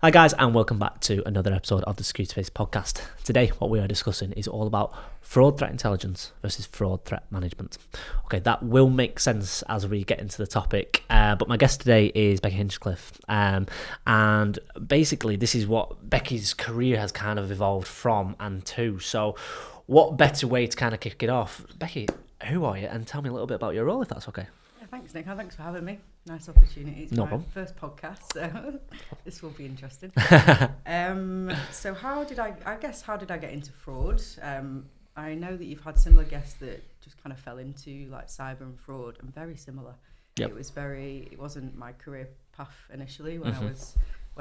Hi guys, and welcome back to another episode of the Security Space podcast. Today, what we are discussing is all about fraud threat intelligence versus fraud threat management. Okay, that will make sense as we get into the topic, but my guest today is Rebecca Hinchcliffe, and basically this is what Becky's career has kind of evolved from and to. So what better way to kind of kick it off? Becky, who are you? And tell me a little bit about your role, if that's okay. Yeah, thanks, Nick. Thanks for having me. Nice opportunity. It's No my problem. first podcast, so this will be interesting. So how did I get into fraud? I know that you've had similar guests that just kind of fell into like cyber and fraud, and very similar. Yep. It wasn't my career path initially when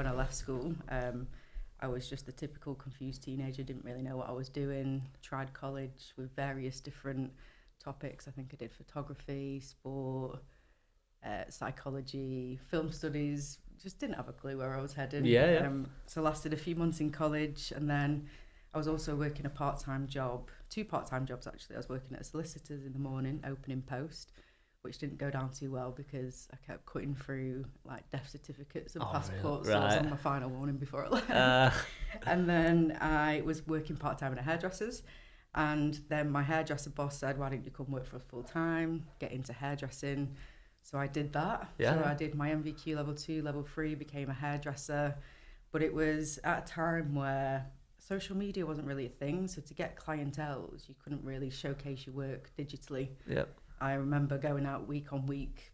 I left school. I was just the typical confused teenager, didn't really know what I was doing, tried college with various different topics. I think I did photography, sport, psychology, film studies, just didn't have a clue where I was heading. So lasted a few months in college, and then I was also working a part-time job, 2 part-time jobs actually. I was working at a solicitor's in the morning, opening post, which didn't go down too well because I kept cutting through like death certificates and passports. Really? So I was Right. on my final warning before I left. And then I was working part-time at a hairdresser's, and then my hairdresser boss said, why don't you come work for us full-time, get into hairdressing. So I did that. Yeah. So I did my MVQ level 2, level 3, became a hairdresser. But it was at a time where social media wasn't really a thing. So to get clientels, you couldn't really showcase your work digitally. Yep. I remember going out week on week,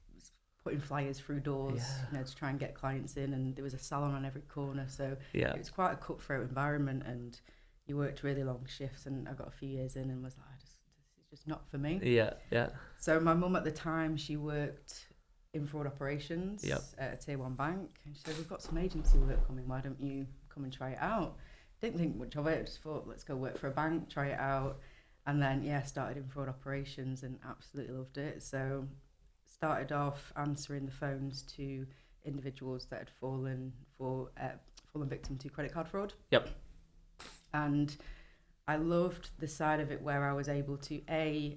putting flyers through doors, to try and get clients in. And there was a salon on every corner. So it was quite a cutthroat environment, and you worked really long shifts. And I got a few years in and was like, this is just not for me. Yeah. So my mum at the time, she worked in fraud operations at a tier 1 bank, and she said, we've got some agency work coming, why don't you come and try it out? Didn't think much of it, just thought, let's go work for a bank, try it out. And then started in fraud operations and absolutely loved it. So started off answering the phones to individuals that had fallen victim to credit card fraud. Yep. And I loved the side of it where I was able to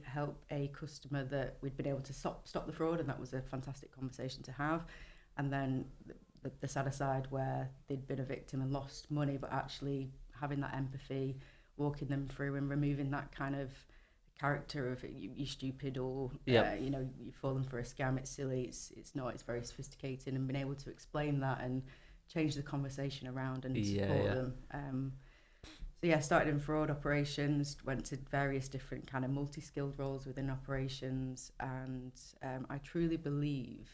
help a customer that we'd been able to stop the fraud, and that was a fantastic conversation to have. And then the sadder side where they'd been a victim and lost money, but actually having that empathy, walking them through and removing that kind of character of you're stupid or you've fallen for a scam, it's silly, it's not, it's very sophisticated, and being able to explain that and change the conversation around and support them. So started in fraud operations, went to various different kind of multi-skilled roles within operations, and I truly believe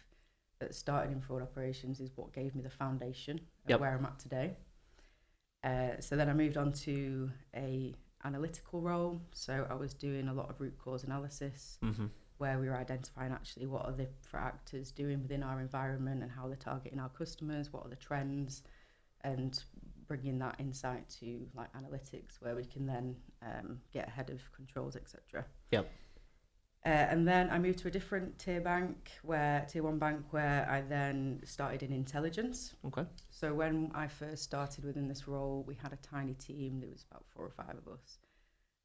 that starting in fraud operations is what gave me the foundation of where I'm at today. So then I moved on to a analytical role. So I was doing a lot of root cause analysis, where we were identifying actually what are the threat actors doing within our environment and how they're targeting our customers, what are the trends, and bringing that insight to like analytics where we can then get ahead of controls, etc. And then I moved to a different tier 1 bank, where I then started in intelligence. Okay. So when I first started within this role, we had a tiny team. There was about 4 or 5 of us,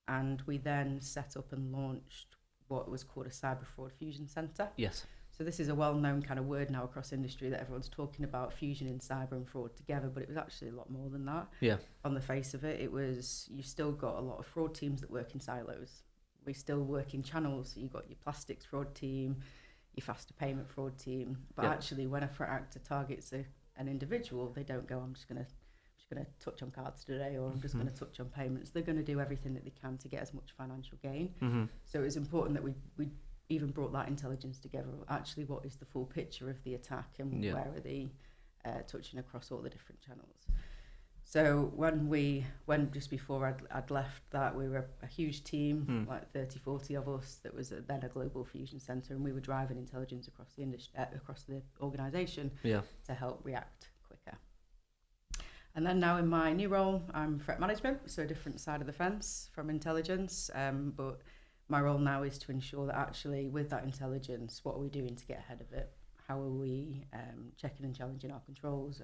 and we then set up and launched what was called a cyber fraud fusion center. Yes. So this is a well-known kind of word now across industry that everyone's talking about, fusioning cyber and fraud together, but it was actually a lot more than that. Yeah. On the face of it, you've still got a lot of fraud teams that work in silos. We still work in channels. So you've got your plastics fraud team, your faster payment fraud team. But actually, when a threat actor targets an individual, they don't go, I'm just going to touch on cards today, or I'm just going to touch on payments. They're going to do everything that they can to get as much financial gain. So it was important that we even brought that intelligence together. Actually, what is the full picture of the attack, and where are they touching across all the different channels? So when just before I'd left that, we were a huge team, like 30, 40 of us. That was then a global fusion center, and we were driving intelligence across the industry, across the organisation, to help react quicker. And then now in my new role, I'm threat management, so a different side of the fence from intelligence. But my role now is to ensure that actually with that intelligence, what are we doing to get ahead of it? How are we checking and challenging our controls?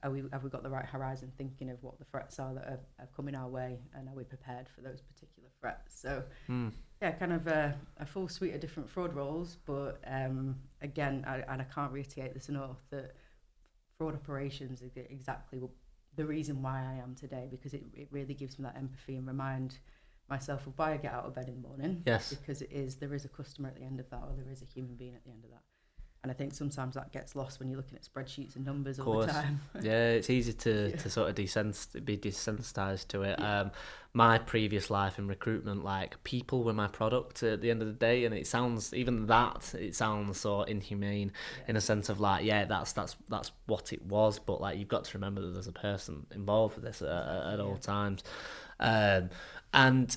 Have we got the right horizon, thinking of what the threats are that are coming our way, and are we prepared for those particular threats? So kind of a full suite of different fraud roles, but again, I can't reiterate this enough, that fraud operations is exactly the reason why I am today, because it really gives me that empathy and remind myself of why I get out of bed in the morning. Yes. Because there is a customer at the end of that, or there is a human being at the end of that. And I think sometimes that gets lost when you're looking at spreadsheets and numbers all the time. Yeah, it's easy to sort of be desensitized to it. My previous life in recruitment, like, people were my product at the end of the day, and it sounds so inhumane in a sense of like, that's what it was, but like, you've got to remember that there's a person involved with this at all times. And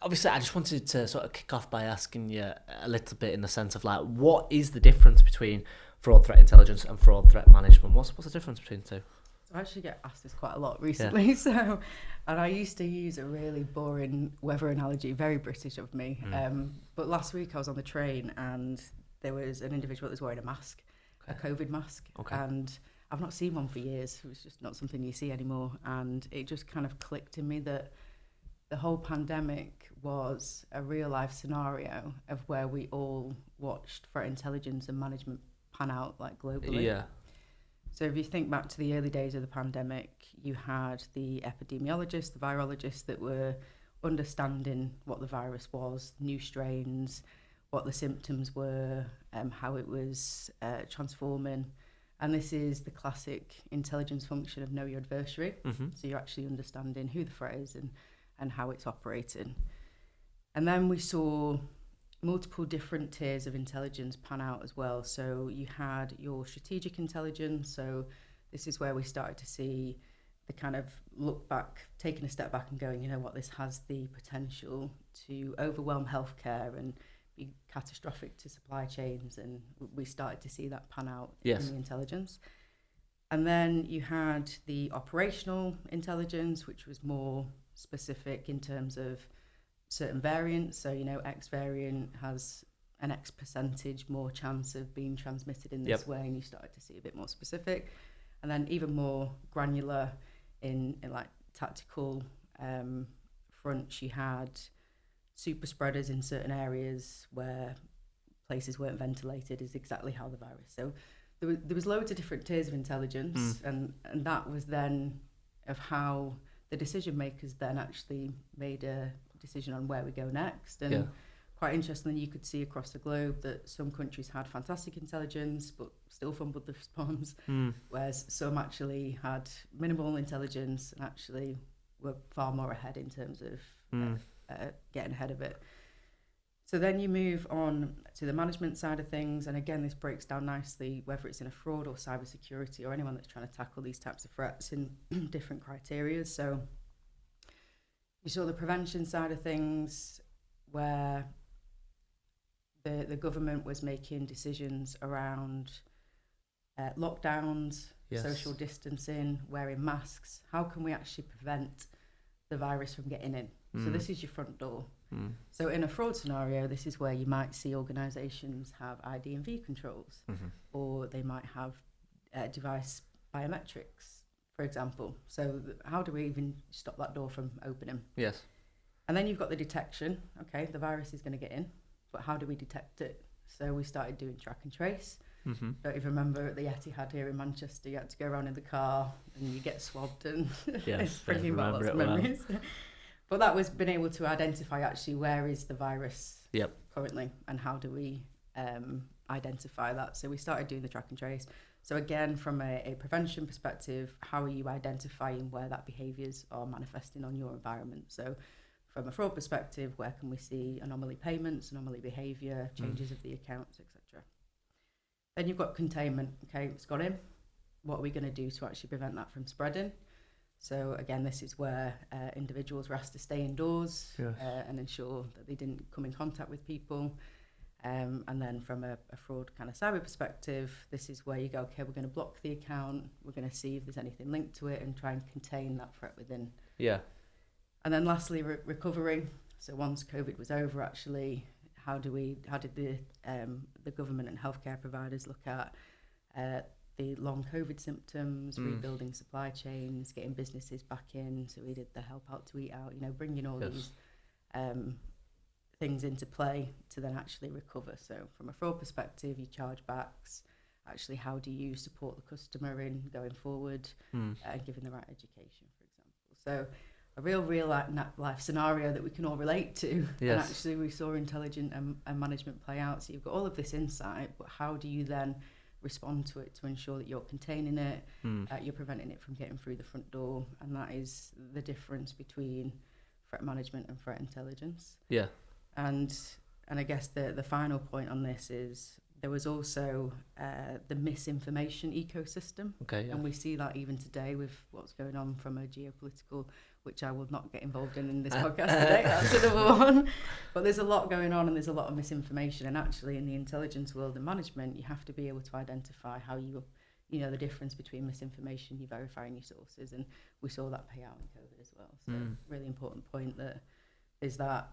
obviously, I just wanted to sort of kick off by asking you a little bit in the sense of like, what is the difference between fraud threat intelligence and fraud threat management? What's the difference between the two? So I actually get asked this quite a lot recently. Yeah. So, and I used to use a really boring weather analogy, very British of me. But last week I was on the train and there was an individual that was wearing a mask, a COVID mask, and I've not seen one for years. It was just not something you see anymore, and it just kind of clicked in me that the whole pandemic was a real life scenario of where we all watched threat intelligence and management pan out, like, globally. Yeah. So if you think back to the early days of the pandemic, you had the epidemiologists, the virologists that were understanding what the virus was, new strains, what the symptoms were, how it was transforming. And this is the classic intelligence function of know your adversary. Mm-hmm. So you're actually understanding who the threat is and how it's operating. And then we saw multiple different tiers of intelligence pan out as well. So you had your strategic intelligence. So this is where we started to see the kind of look back, taking a step back and going, you know what, this has the potential to overwhelm healthcare and be catastrophic to supply chains. And we started to see that pan out in the intelligence. And then you had the operational intelligence, which was more specific in terms of certain variants. So, you know, X variant has an X percentage more chance of being transmitted in this way, and you started to see a bit more specific. And then even more granular in like tactical fronts, you had super spreaders in certain areas where places weren't ventilated, is exactly how the virus. So there was loads of different tiers of intelligence, and that was then of how the decision makers then actually made a decision on where we go next. And quite interestingly, you could see across the globe that some countries had fantastic intelligence but still fumbled the response, whereas some actually had minimal intelligence and actually were far more ahead in terms of getting ahead of it. So then you move on to the management side of things, and again, this breaks down nicely whether it's in a fraud or cybersecurity or anyone that's trying to tackle these types of threats in different criteria. So you saw the prevention side of things, where the government was making decisions around lockdowns, social distancing, wearing masks. How can we actually prevent the virus from getting in? So this is your front door. So in a fraud scenario, this is where you might see organisations have ID and V controls, or they might have device biometrics, for example. So how do we even stop that door from opening? Yes. And then you've got the detection. Okay, the virus is going to get in, but how do we detect it? So we started doing track and trace. Don't even remember at the Etihad here in Manchester, you had to go around in the car and you get swabbed, and it's bringing back lots of memories. But that was being able to identify actually where is the virus currently, and how do we identify that. So we started doing the track and trace. So again, from a prevention perspective, how are you identifying where that behaviours are manifesting on your environment? So from a fraud perspective, where can we see anomaly payments, anomaly behaviour, changes of the accounts, etc. Then you've got containment. Okay, it's got in. What are we going to do to actually prevent that from spreading? So again, this is where individuals were asked to stay indoors and ensure that they didn't come in contact with people. And then from a fraud kind of cyber perspective, this is where you go, okay, we're going to block the account. We're going to see if there's anything linked to it and try and contain that threat within. Yeah. And then lastly, recovery. So once COVID was over, actually, how did the government and healthcare providers look at the long COVID symptoms, rebuilding supply chains, getting businesses back in? So we did the help out to eat out, bringing all these things into play to then actually recover. So from a fraud perspective, you chargebacks, actually how do you support the customer in going forward and giving the right education, for example. So a real life scenario that we can all relate to. Yes. And actually we saw intelligent and management play out. So you've got all of this insight, but how do you then respond to it to ensure that you're containing it, you're preventing it from getting through the front door? And that is the difference between threat management and threat intelligence. Yeah. And I guess the final point on this is there was also the misinformation ecosystem. Okay. Yeah. And we see that even today with what's going on from a geopolitical, which I will not get involved in this podcast today. That's another one. But there's a lot going on and there's a lot of misinformation. And actually in the intelligence world and management, you have to be able to identify how you know, the difference between misinformation, you verifying your sources. And we saw that pay out in COVID as well. So really important point that there's that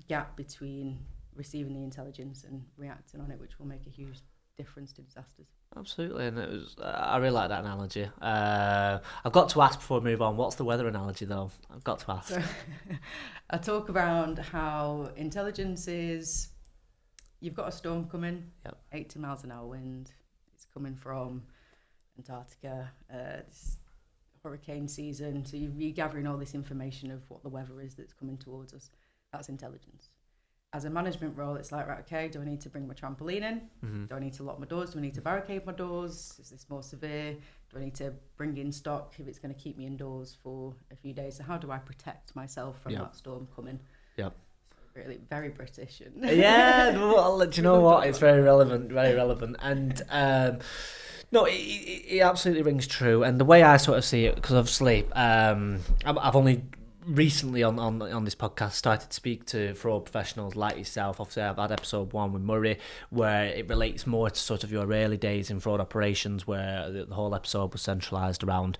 gap between receiving the intelligence and reacting on it, which will make a huge difference to disasters. Absolutely, and I really like that analogy. I've got to ask before we move on, what's the weather analogy though? I've got to ask. So, I talk around how intelligence is, you've got a storm coming, 80 miles an hour wind, it's coming from Antarctica, it's hurricane season, so you're gathering all this information of what the weather is that's coming towards us. That's intelligence. As a management role, it's like, right, okay, do I need to bring my trampoline in? Do I need to lock my doors? Do I need to barricade my doors? Is this more severe? Do I need to bring in stock if it's going to keep me indoors for a few days? So how do I protect myself from that storm coming? Yep. Really, very British. Yeah, well, do you know what? It's very relevant, very relevant. And no, it absolutely rings true. And the way I sort of see it, because obviously I've only recently on this podcast started to speak to fraud professionals like yourself. Obviously I've had episode 1 with Murray where it relates more to sort of your early days in fraud operations, where the whole episode was centralised around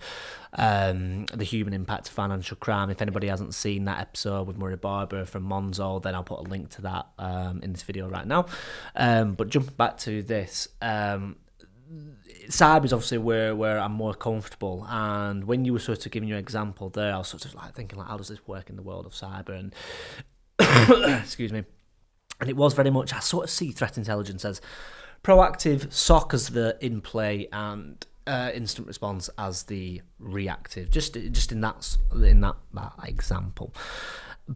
the human impact of financial crime. If anybody hasn't seen that episode with Murray Barber from Monzo, then I'll put a link to that in this video right now. But jumping back to this, cyber is obviously where I'm more comfortable, and when you were sort of giving your example there, I was sort of like thinking, like, how does this work in the world of cyber? And excuse me, and it was very much, I sort of see threat intelligence as proactive, SOC as the in play, and instant response as the reactive. Just in that example.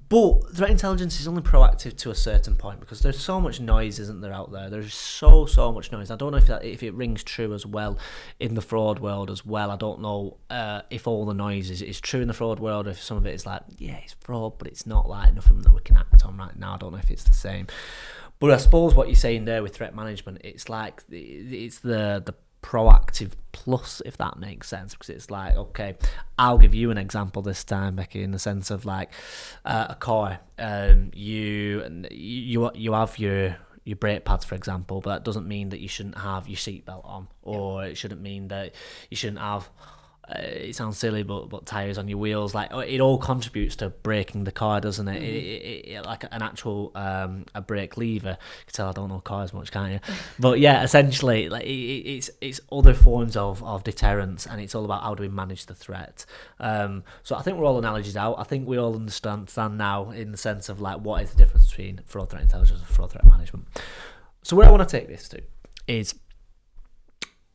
But threat intelligence is only proactive to a certain point, because there's so much noise, isn't there, out there? There's so much noise. I don't know if it rings true as well in the fraud world as well. I don't know if all the noise is true in the fraud world, or if some of it is like, yeah, it's fraud, but it's not like nothing that we can act on right now. I don't know if it's the same. But I suppose what you're saying there with threat management, it's like it's the proactive plus, if that makes sense, because it's like, okay, I'll give you an example this time, Becky, in the sense of like a car. You have your brake pads, for example, but that doesn't mean that you shouldn't have your seatbelt on, or it shouldn't mean that you shouldn't have it sounds silly, but tires on your wheels, like it all contributes to braking the car, doesn't it? It like an actual a brake lever. You can tell I don't know cars much, can't you? But yeah, essentially, like it's other forms of deterrence, and it's all about how do we manage the threat. So I think we're all analogies out. I think we all understand now in the sense of like what is the difference between fraud threat intelligence and fraud threat management. So where I want to take this to is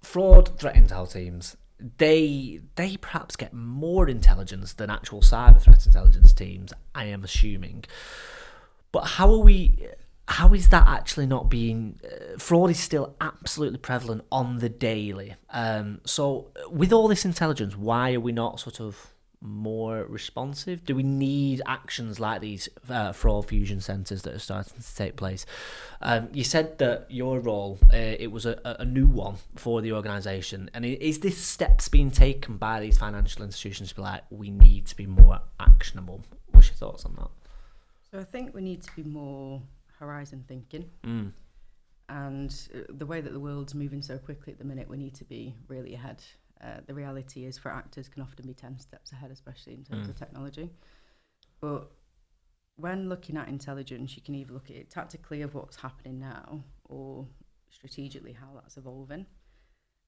fraud threat intel teams. They perhaps get more intelligence than actual cyber threat intelligence teams, I am assuming. But how is that actually not being... fraud is still absolutely prevalent on the daily. So with all this intelligence, why are we not sort of more responsive? Do we need actions like these fraud fusion centres that are starting to take place? You said that your role, it was a new one for the organisation, and is this steps being taken by these financial institutions to be like, we need to be more actionable? What's your thoughts on that? So I think we need to be more horizon thinking, and the way that the world's moving so quickly at the minute, we need to be really ahead. The reality is, for actors can often be 10 steps ahead, especially in terms of technology. But when looking at intelligence, you can either look at it tactically of what's happening now, or strategically how that's evolving.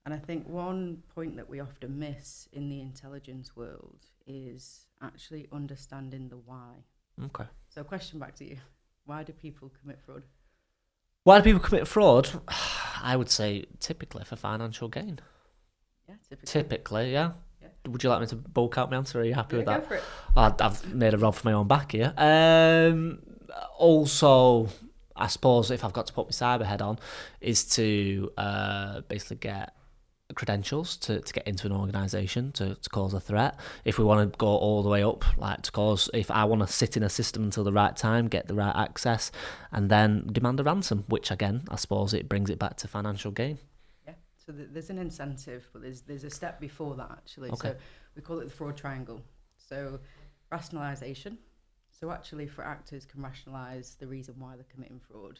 And I think one point that we often miss in the intelligence world is actually understanding the why. Okay. So question back to you. Why do people commit fraud? Why do people commit fraud? I would say typically for financial gain. Yeah, Typically, yeah. Yeah. Would you like me to bulk out my answer? Are you happy with Go that? for it. I've made a rod for my own back here. Also, I suppose if I've got to put my cyber head on, is to basically get credentials to get into an organisation to cause a threat. If we want to go all the way up, like to cause, if I want to sit in a system until the right time, get the right access, and then demand a ransom, which again, I suppose it brings it back to financial gain. Yeah, so there's an incentive, but there's a step before that actually. Okay. So we call it the fraud triangle. So rationalisation. So actually, for actors can rationalise the reason why they're committing fraud.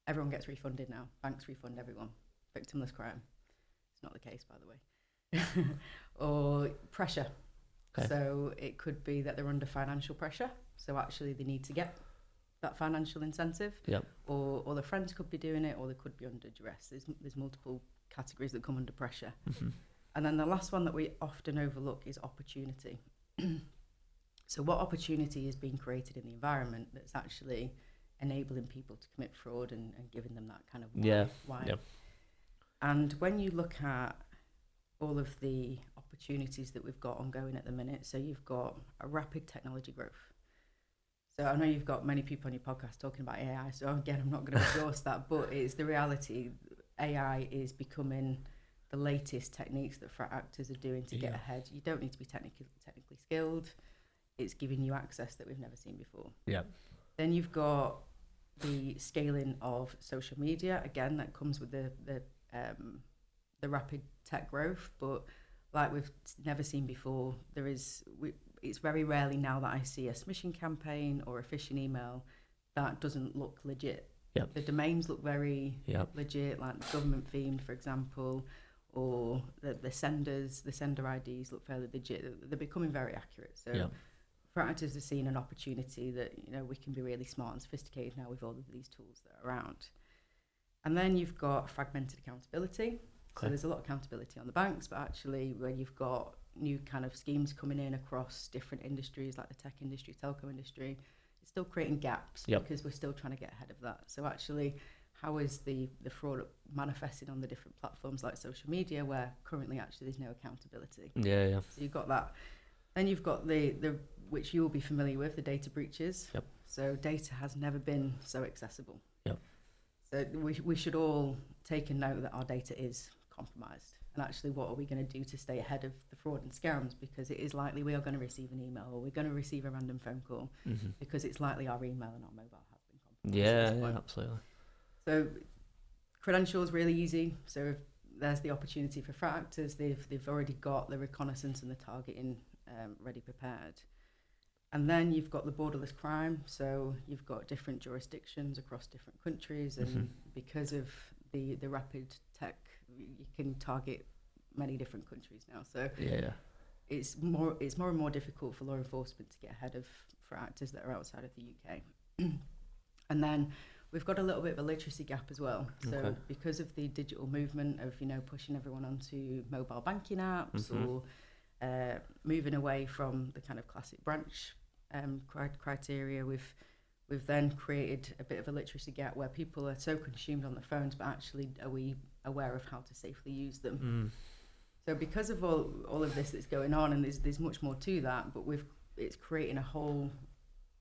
Everyone gets refunded now. Banks refund everyone. Victimless crime. It's not the case, by the way. Or pressure. Okay. So it could be that they're under financial pressure. So actually, they need to get that financial incentive. Yep. Or their friends could be doing it, or they could be under duress. There's multiple categories that come under pressure. Mm-hmm. And then the last one that we often overlook is opportunity. So what opportunity is being created in the environment that's actually enabling people to commit fraud and giving them that kind of why. Yeah. And when you look at all of the opportunities that we've got ongoing at the minute, so you've got a rapid technology growth. So I know you've got many people on your podcast talking about AI, so again, I'm not going to exhaust that, but it's the reality. AI is becoming the latest techniques that threat actors are doing to get ahead. You don't need to be technically skilled. It's giving you access that we've never seen before. Yeah. Then you've got the scaling of social media. Again, that comes with the rapid tech growth, but like we've never seen before, it's very rarely now that I see a smishing campaign or a phishing email that doesn't look legit. Yep. The domains look very legit, like government themed, for example, or the sender IDs look fairly legit. They're becoming very accurate. So threat actors are seeing an opportunity that we can be really smart and sophisticated now with all of these tools that are around. And then you've got fragmented accountability. So there's a lot of accountability on the banks, but actually when you've got new kind of schemes coming in across different industries like the tech industry, telco industry, it's still creating gaps because we're still trying to get ahead of that. So actually, how is the fraud manifesting on the different platforms like social media where currently actually there's no accountability? Yeah. So you've got that. Then you've got the which you'll be familiar with, the data breaches. Yep. So data has never been so accessible. Yep. So we should all take a note that our data is compromised. And actually, what are we going to do to stay ahead of the fraud and scams? Because it is likely we are going to receive an email or we're going to receive a random phone call because it's likely our email and our mobile have been compromised. Yeah, absolutely. So credentials really easy. So if there's the opportunity for threat actors. They've already got the reconnaissance and the targeting ready prepared. And then you've got the borderless crime. So you've got different jurisdictions across different countries, and because of the rapid tech, you can target many different countries now. So it's more and more difficult for law enforcement to get ahead of threat actors that are outside of the UK. And then we've got a little bit of a literacy gap as well. So because of the digital movement of pushing everyone onto mobile banking apps or moving away from the kind of classic branch criteria, we've then created a bit of a literacy gap where people are so consumed on the phones, but actually are we aware of how to safely use them? So because of all of this that's going on, and there's much more to that, but it's creating a whole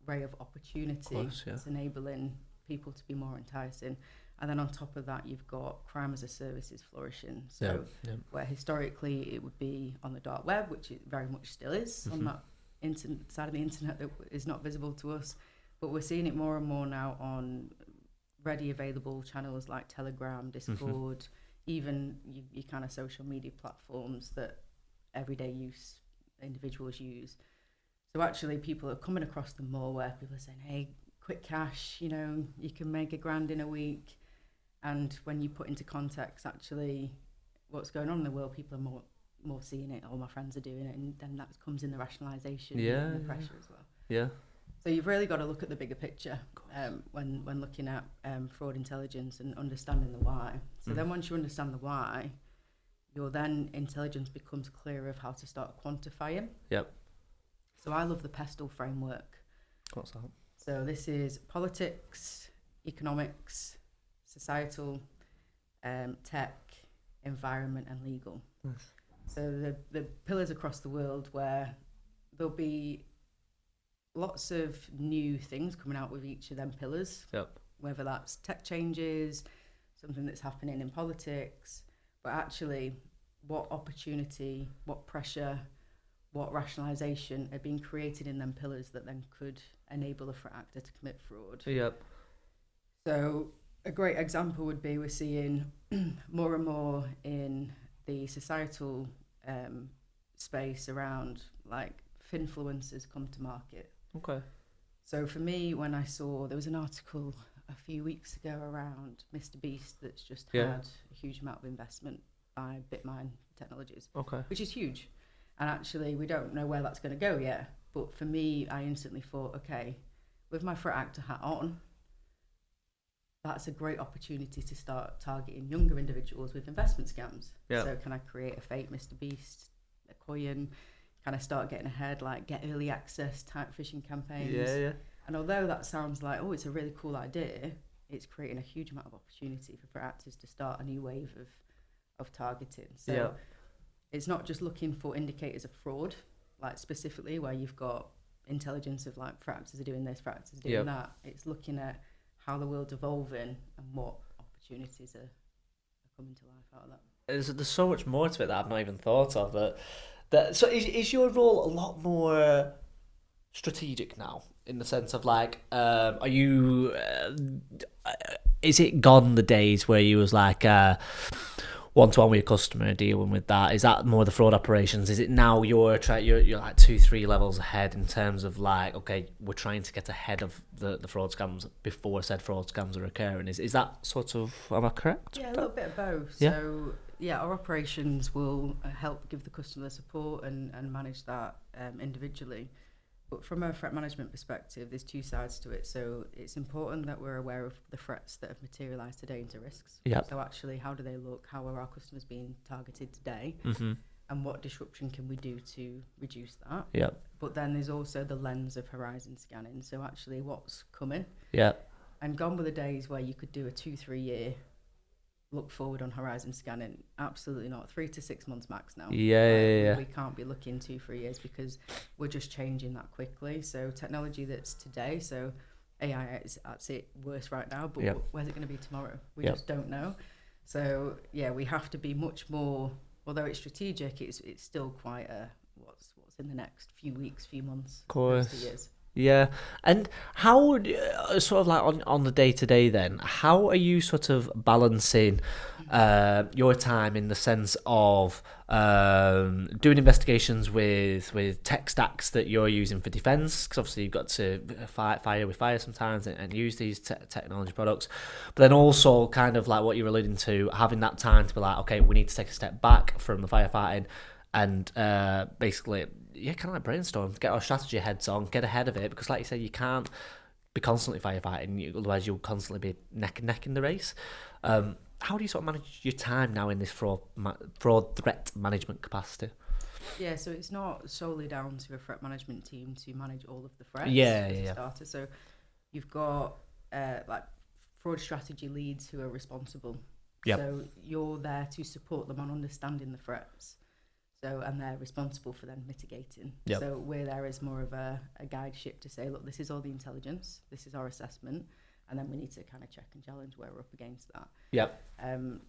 array of opportunity. It's enabling people to be more enticing. And then on top of that, you've got crime as a service is flourishing. So where historically it would be on the dark web, which it very much still is on that side of the internet that is not visible to us, but we're seeing it more and more now on ready available channels like Telegram, Discord, even your kind of social media platforms that everyday individuals use. So actually people are coming across them more where people are saying, hey, quick cash, you can make $1,000 in a week. And when you put into context actually what's going on in the world, people are more seeing it. All my friends are doing it, and then that comes in the rationalisation and the pressure as well. Yeah. So you've really got to look at the bigger picture when looking at fraud intelligence and understanding the why. So then once you understand the why, your then intelligence becomes clearer of how to start quantifying. Yep. So I love the PESTLE framework. What's that? So this is politics, economics, societal, tech, environment, and legal. Nice. So the pillars across the world where there'll be lots of new things coming out with each of them pillars. Yep. Whether that's tech changes, something that's happening in politics, but actually what opportunity, what pressure, what rationalisation are being created in them pillars that then could enable a threat actor to commit fraud. Yep. So a great example would be we're seeing more and more in the societal space around like finfluencers come to market. Okay. So for me, when I saw, there was an article a few weeks ago around Mr. Beast that's just had a huge amount of investment by Bitmine Technologies, Okay. which is huge. And actually, we don't know where that's going to go yet. But for me, I instantly thought, okay, with my threat actor hat on, that's a great opportunity to start targeting younger individuals with investment scams. Yeah. So can I create a fake Mr. Beast, a coin, kind of start getting ahead, like get early access type phishing campaigns? Yeah. And although that sounds like, oh, it's a really cool idea, it's creating a huge amount of opportunity for threat actors to start a new wave of targeting. So it's not just looking for indicators of fraud, like specifically where you've got intelligence of like threat actors are doing this, threat actors are doing that. It's looking at how the world's evolving and what opportunities are coming to life out of that. There's so much more to it that I've not even thought of. So is your role a lot more strategic now, in the sense of like, are you? Is it gone the days where you was like one-to-one with your customer dealing with that? Is that more the fraud operations? Is it now you're like 2-3 levels ahead in terms of like, okay, we're trying to get ahead of the fraud scams before said fraud scams are occurring? Is that sort of, am I correct? Yeah, a little bit of both. Yeah. So yeah, our operations will help give the customer support and manage that individually. But from a threat management perspective, there's two sides to it. So it's important that we're aware of the threats that have materialised today into risks. Yep. So actually, how do they look? How are our customers being targeted today? Mm-hmm. And what disruption can we do to reduce that? Yep. But then there's also the lens of horizon scanning. So actually, what's coming? Yep. And gone were the days where you could do a 2-3 year look forward on horizon scanning. Absolutely not. 3 to 6 months max now. Yeah. We can't be looking 2-3 years because we're just changing that quickly. So technology that's today, so AI is at its worst right now, but where's it going to be tomorrow? We just don't know. So yeah, we have to be much more, although it's strategic, it's still quite a what's in the next few weeks, few months, of course. next years. Yeah, and how would sort of like on the day to day then? How are you sort of balancing your time in the sense of doing investigations with tech stacks that you're using for defence? Because obviously you've got to fight fire with fire sometimes and use these technology products, but then also kind of like what you're alluding to, having that time to be like, okay, we need to take a step back from the firefighting and basically, kind of like brainstorm, get our strategy heads on, get ahead of it, because like you said, you can't be constantly firefighting, otherwise you'll constantly be neck and neck in the race. How do you sort of manage your time now in this fraud threat management capacity? Yeah, so it's not solely down to a threat management team to manage all of the threats. Yeah. Starter. So you've got like fraud strategy leads who are responsible. Yep. So you're there to support them on understanding the threats. So, and they're responsible for then mitigating. Yep. So we're there as more of a guide ship to say, look, this is all the intelligence, this is our assessment, and then we need to kind of check and challenge where we're up against that. Yep.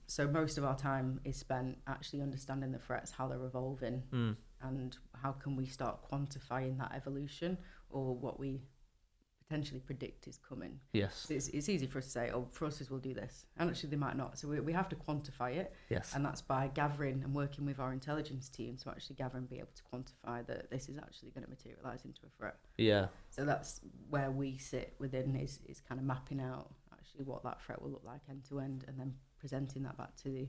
So most of our time is spent actually understanding the threats, how they're evolving, and how can we start quantifying that evolution or what we potentially predict is coming. Yes. So it's easy for us to say, oh, processes will do this. And actually they might not. So we have to quantify it. Yes. And that's by gathering and working with our intelligence team to actually gather and be able to quantify that this is actually going to materialise into a threat. Yeah. So that's where we sit within is kind of mapping out actually what that threat will look like end to end and then presenting that back to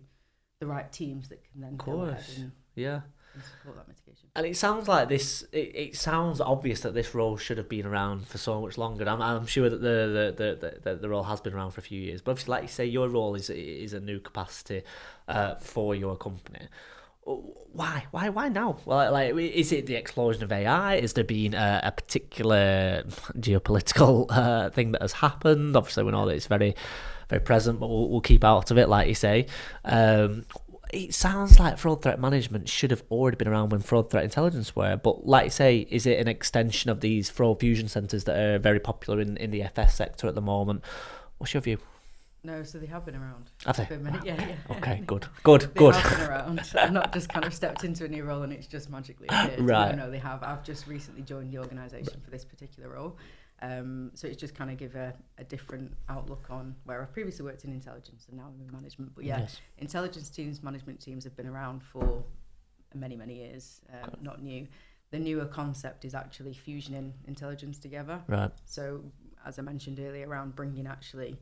the right teams that can then go ahead and support that mitigation. And it sounds like this. It sounds obvious that this role should have been around for so much longer. I'm sure that the role has been around for a few years. But obviously, like you say, your role is a new capacity for your company. Why now? Well, like, is it the explosion of AI? Is there been a particular geopolitical thing that has happened? Obviously, we know that it's very, very present, but we'll keep out of it, like you say. It sounds like fraud threat management should have already been around when fraud threat intelligence were, but like you say, is it an extension of these fraud fusion centres that are very popular in the FS sector at the moment? What's your view? No, so they have been around. Have they? Yeah. Okay, good. They have been around. Not just kind of stepped into a new role and it's just magically appeared. Right. No, they have. I've just recently joined the organisation for this particular role. So it's just kind of give a different outlook on where I've previously worked in intelligence and now I'm in management. But yeah, yes. Intelligence teams, management teams have been around for many, many years, not new. The newer concept is actually fusioning intelligence together. Right. So as I mentioned earlier, around bringing actually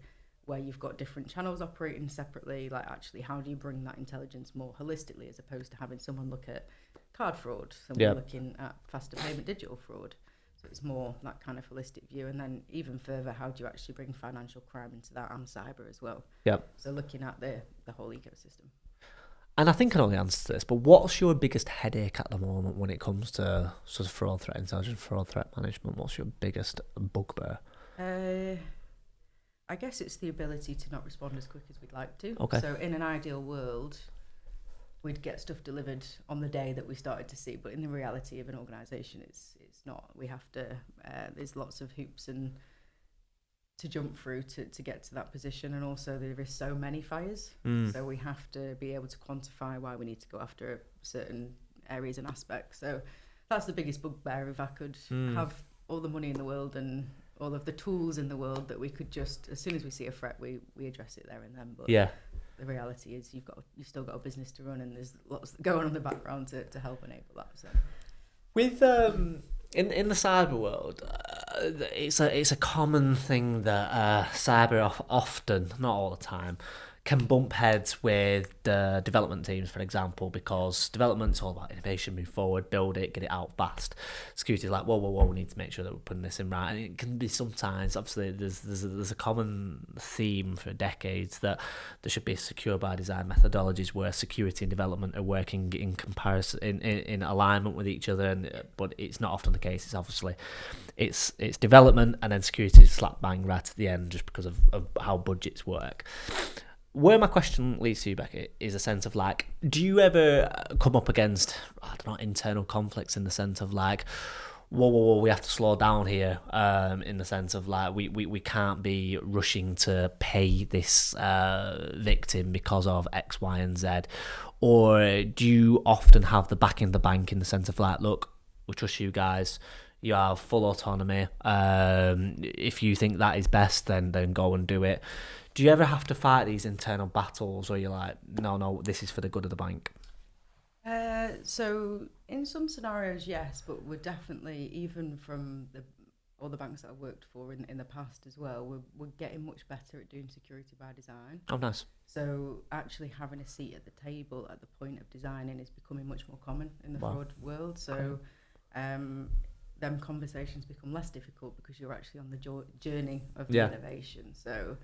where you've got different channels operating separately, like actually how do you bring that intelligence more holistically as opposed to having someone look at card fraud, someone looking at faster payment digital fraud. So it's more that kind of holistic view. And then even further, how do you actually bring financial crime into that and cyber as well? Yep. So looking at the whole ecosystem. And I think I know the answer to this, but what's your biggest headache at the moment when it comes to sort of fraud threat intelligence, fraud threat management? What's your biggest bugbear? I guess it's the ability to not respond as quick as we'd like to. Okay. So in an ideal world, we'd get stuff delivered on the day that we started to see, but in the reality of an organisation, it's not. We have to. There's lots of hoops and to jump through to get to that position, and also there is so many fires. So we have to be able to quantify why we need to go after certain areas and aspects. So that's the biggest bugbear. If I could have all the money in the world and all of the tools in the world that we could just, as soon as we see a threat, we address it there and then. But the reality is you've still got a business to run, and there's lots going on in the background to help enable that. So with in the cyber world, it's a common thing that cyber often, not all the time, can bump heads with the development teams, for example, because development's all about innovation, move forward, build it, get it out fast. Security is like, whoa, we need to make sure that we're putting this in right. And it can be sometimes, obviously, there's a common theme for decades that there should be secure by design methodologies where security and development are working in comparison, in alignment with each other, but it's not often the case. It's obviously, it's development and then security is slap bang right at the end just because of how budgets work. Where my question leads to you, Becky, is a sense of like, do you ever come up against, I don't know, internal conflicts in the sense of like, whoa, we have to slow down here, in the sense of like, we can't be rushing to pay this victim because of X, Y, and Z? Or do you often have the back in the bank in the sense of like, look, we trust you guys, you have full autonomy, if you think that is best, then go and do it? Do you ever have to fight these internal battles, or you're like, no, this is for the good of the bank? So in some scenarios, yes, but we're definitely, even from all the banks that I've worked for in the past as well, we're getting much better at doing security by design. Oh, nice. So actually having a seat at the table at the point of designing is becoming much more common in the fraud world. So them conversations become less difficult because you're actually on the journey of the innovation. So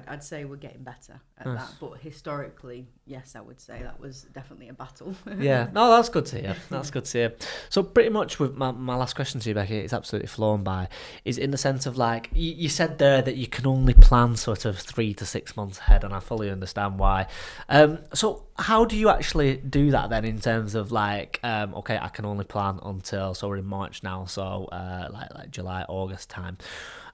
I'd say we're getting better at that. But historically, yes, I would say that was definitely a battle. Yeah, no, that's good to hear. That's good to hear. So pretty much with my last question to you, Becky, it's absolutely flown by, is in the sense of like, you said there that you can only plan sort of 3 to 6 months ahead, and I fully understand why. So how do you actually do that then in terms of like, okay, I can only plan until, so we're in March now, so like July, August time.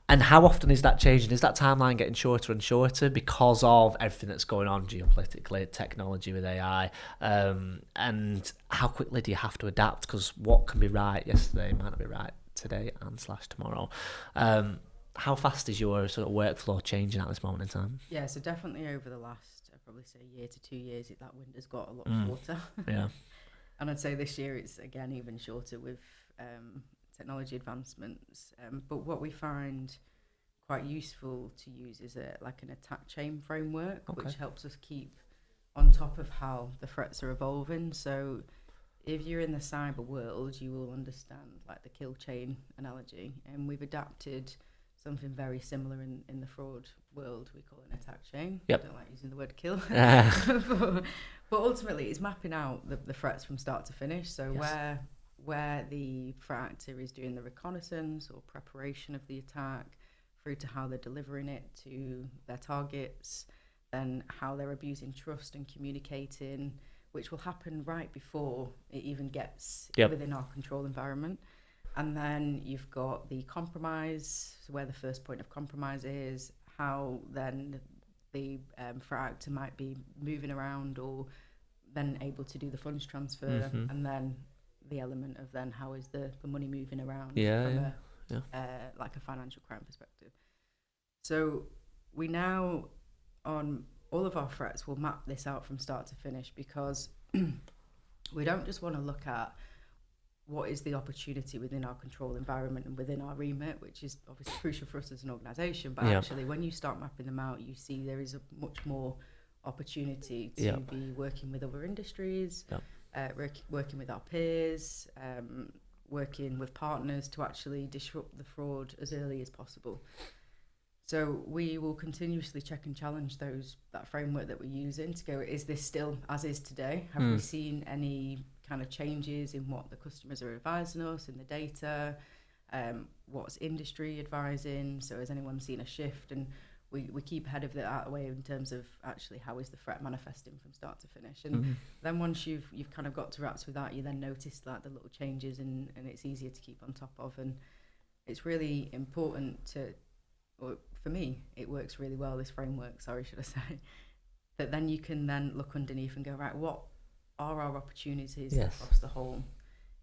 And how often is that changing? Is that timeline getting shorter and shorter because of everything that's going on geopolitically, technology with AI? And how quickly do you have to adapt? Because what can be right yesterday might not be right today and / tomorrow. How fast is your sort of workflow changing at this moment in time? Yeah, so definitely over the last, I'd probably say 1 to 2 years, that window's got a lot shorter. Yeah. And I'd say this year it's, again, even shorter with technology advancements. But what we find quite useful to use is like an attack chain framework, which helps us keep on top of how the threats are evolving. So if you're in the cyber world, you will understand like the kill chain analogy, and we've adapted something very similar in the fraud world. We call it an attack chain. Yep. I don't like using the word kill. But ultimately, it's mapping out the threats from start to finish. So where the threat actor is doing the reconnaissance or preparation of the attack, through to how they're delivering it to their targets, then how they're abusing trust and communicating, which will happen right before it even gets within our control environment. And then you've got the compromise, so where the first point of compromise is, how then the threat actor might be moving around or then able to do the funds transfer, and then the element of then how is the money moving around from like a financial crime perspective. So we now, on all of our threats, will map this out from start to finish, because we don't just want to look at what is the opportunity within our control environment and within our remit, which is obviously crucial for us as an organisation, but actually when you start mapping them out, you see there is a much more opportunity to be working with other industries, working with our peers, working with partners to actually disrupt the fraud as early as possible. So we will continuously check and challenge that framework that we're using to go, is this still as is today? Have we seen any kind of changes in what the customers are advising us in the data? What's industry advising? So has anyone seen a shift? And we keep ahead of that way in terms of actually how is the threat manifesting from start to finish. And then once you've kind of got to wraps with that, you then notice like the little changes, and it's easier to keep on top of. And it's really important for me, it works really well, this framework, should I say, that then you can then look underneath and go, right, what are our opportunities across the whole?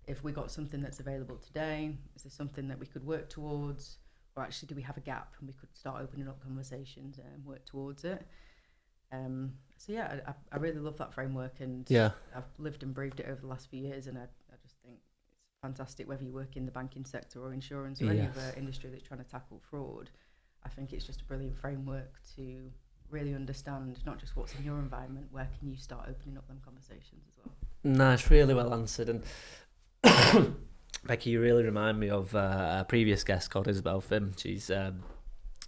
If we got something that's available today, is there something that we could work towards? Or actually, do we have a gap and we could start opening up conversations and work towards it? So yeah, I really love that framework, and I've lived and breathed it over the last few years, and I just think it's fantastic whether you work in the banking sector or insurance or any other industry that's trying to tackle fraud. I think it's just a brilliant framework to really understand not just what's in your environment, where can you start opening up them conversations as well. Nice, really well answered. And Becky, you really remind me of a previous guest called Isabel Fim. She's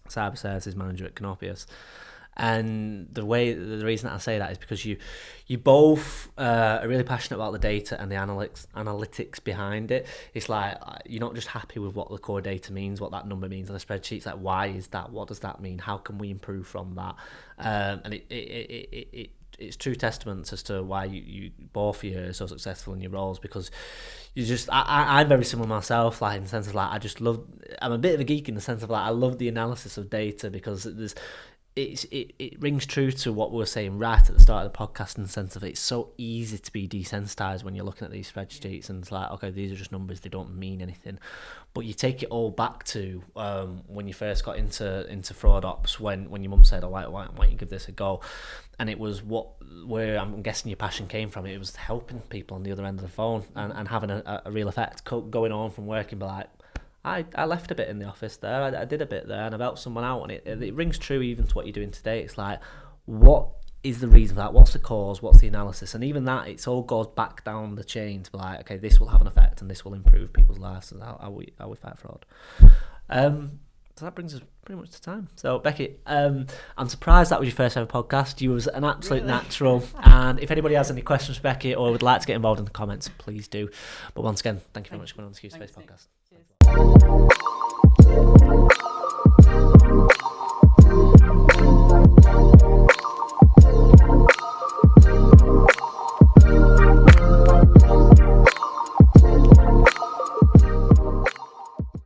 cyber services manager at Canopius. And the reason that I say that is because you both are really passionate about the data and the analytics behind it. It's like you're not just happy with what the core data means, what that number means on the spreadsheet. It's like, why is that? What does that mean? How can we improve from that? And it's true testament as to why you both of you are so successful in your roles, because you just I'm very similar myself, like in the sense of like I'm a bit of a geek in the sense of like I love the analysis of data, because it rings true to what we were saying right at the start of the podcast, in the sense of it's so easy to be desensitized when you're looking at these spreadsheets, and it's like, okay, these are just numbers, they don't mean anything. But you take it all back to when you first got into fraud ops, when your mum said, why don't you give this a go? And it was where I'm guessing your passion came from. It was helping people on the other end of the phone and having a real effect, going on from work and be like, I left a bit in the office there, I did a bit there, and I've helped someone out, and it rings true even to what you're doing today. It's like, what is the reason for that? What's the cause? What's the analysis? And even that, it all goes back down the chain to be like, okay, this will have an effect and this will improve people's lives, and how we fight fraud. So that brings us pretty much to time. So Becky, I'm surprised that was your first ever podcast. You was an absolute natural. And if anybody has any questions for Becky or would like to get involved in the comments, please do. But once again, thank you very much for coming on the Q Space podcast. Cheers.